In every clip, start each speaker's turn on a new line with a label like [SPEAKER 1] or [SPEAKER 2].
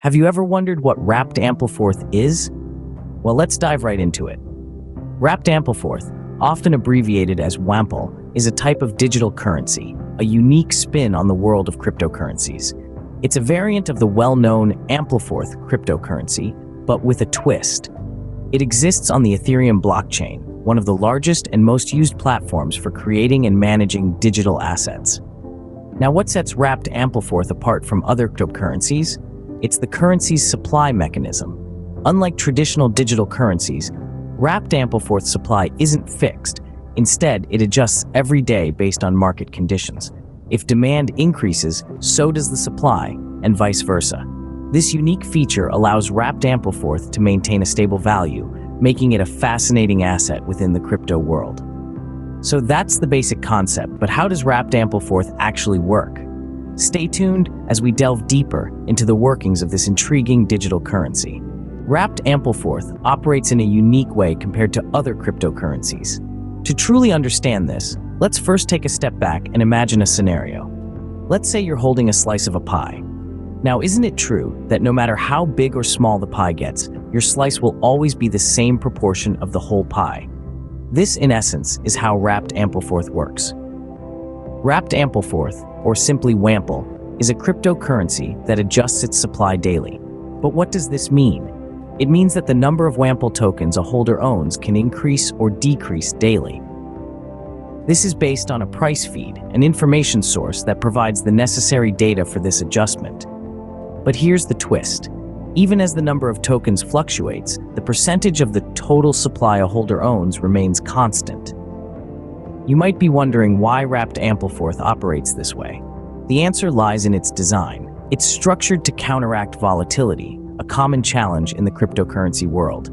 [SPEAKER 1] Have you ever wondered what Wrapped Ampleforth is? Well, let's dive right into it. Wrapped Ampleforth, often abbreviated as WAMPL, is a type of digital currency, a unique spin on the world of cryptocurrencies. It's a variant of the well-known Ampleforth cryptocurrency, but with a twist. It exists on the Ethereum blockchain, one of the largest and most used platforms for creating and managing digital assets. Now, what sets Wrapped Ampleforth apart from other cryptocurrencies? It's the currency's supply mechanism. Unlike traditional digital currencies, Wrapped Ampleforth's supply isn't fixed. Instead, it adjusts every day based on market conditions. If demand increases, so does the supply, and vice versa. This unique feature allows Wrapped Ampleforth to maintain a stable value, making it a fascinating asset within the crypto world. So that's the basic concept, but how does Wrapped Ampleforth actually work? Stay tuned as we delve deeper into the workings of this intriguing digital currency. Wrapped Ampleforth operates in a unique way compared to other cryptocurrencies. To truly understand this, let's first take a step back and imagine a scenario. Let's say you're holding a slice of a pie. Now, isn't it true that no matter how big or small the pie gets, your slice will always be the same proportion of the whole pie? This, in essence, is how Wrapped Ampleforth works. Wrapped Ampleforth, or simply WAMPL, is a cryptocurrency that adjusts its supply daily. But what does this mean? It means that the number of WAMPL tokens a holder owns can increase or decrease daily. This is based on a price feed, an information source that provides the necessary data for this adjustment. But here's the twist. Even as the number of tokens fluctuates, the percentage of the total supply a holder owns remains constant. You might be wondering why Wrapped Ampleforth operates this way. The answer lies in its design. It's structured to counteract volatility, a common challenge in the cryptocurrency world.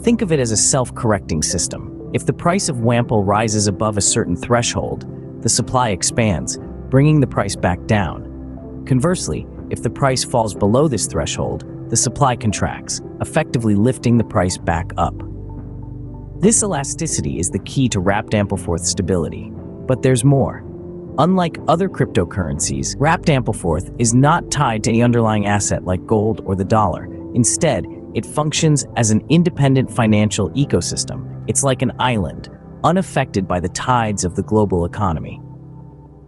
[SPEAKER 1] Think of it as a self-correcting system. If the price of WAMPL rises above a certain threshold, the supply expands, bringing the price back down. Conversely, if the price falls below this threshold, the supply contracts, effectively lifting the price back up. This elasticity is the key to Wrapped Ampleforth's stability. But there's more. Unlike other cryptocurrencies, Wrapped Ampleforth is not tied to any underlying asset like gold or the dollar. Instead, it functions as an independent financial ecosystem. It's like an island, unaffected by the tides of the global economy.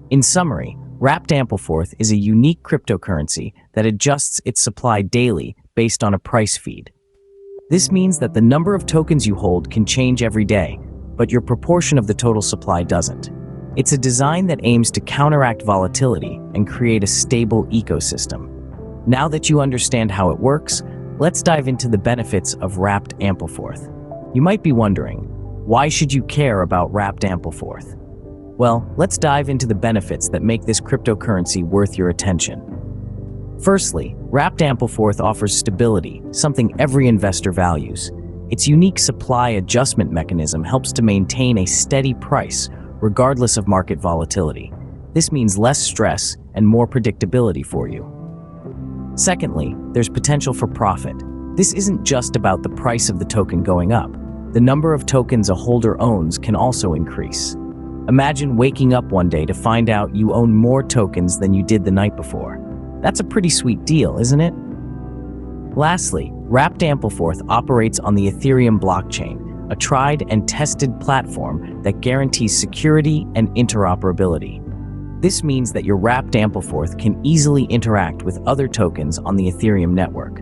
[SPEAKER 1] In summary, Wrapped Ampleforth is a unique cryptocurrency that adjusts its supply daily based on a price feed. This means that the number of tokens you hold can change every day, but your proportion of the total supply doesn't. It's a design that aims to counteract volatility and create a stable ecosystem. Now that you understand how it works, let's dive into the benefits of Wrapped Ampleforth. You might be wondering, why should you care about Wrapped Ampleforth? Well, let's dive into the benefits that make this cryptocurrency worth your attention. Firstly, Wrapped Ampleforth offers stability, something every investor values. Its unique supply adjustment mechanism helps to maintain a steady price, regardless of market volatility. This means less stress and more predictability for you. Secondly, there's potential for profit. This isn't just about the price of the token going up. The number of tokens a holder owns can also increase. Imagine waking up one day to find out you own more tokens than you did the night before. That's a pretty sweet deal, isn't it? Lastly, Wrapped Ampleforth operates on the Ethereum blockchain, a tried and tested platform that guarantees security and interoperability. This means that your Wrapped Ampleforth can easily interact with other tokens on the Ethereum network.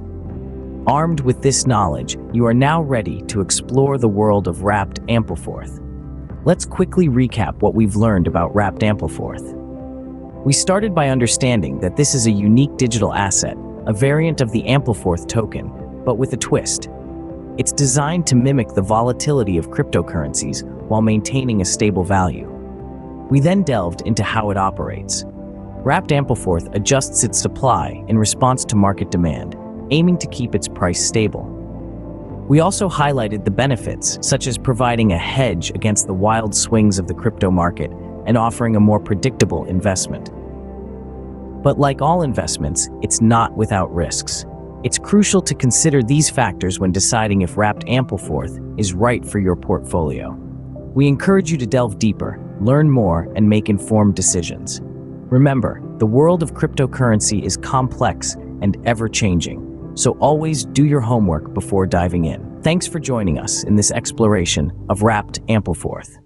[SPEAKER 1] Armed with this knowledge, you are now ready to explore the world of Wrapped Ampleforth. Let's quickly recap what we've learned about Wrapped Ampleforth. We started by understanding that this is a unique digital asset, a variant of the Ampleforth token, but with a twist. It's designed to mimic the volatility of cryptocurrencies while maintaining a stable value. We then delved into how it operates. Wrapped Ampleforth adjusts its supply in response to market demand, aiming to keep its price stable. We also highlighted the benefits, such as providing a hedge against the wild swings of the crypto market and offering a more predictable investment. But like all investments, it's not without risks. It's crucial to consider these factors when deciding if Wrapped Ampleforth is right for your portfolio. We encourage you to delve deeper, learn more, and make informed decisions. Remember, the world of cryptocurrency is complex and ever-changing. so always do your homework before diving in. Thanks for joining us in this exploration of Wrapped Ampleforth.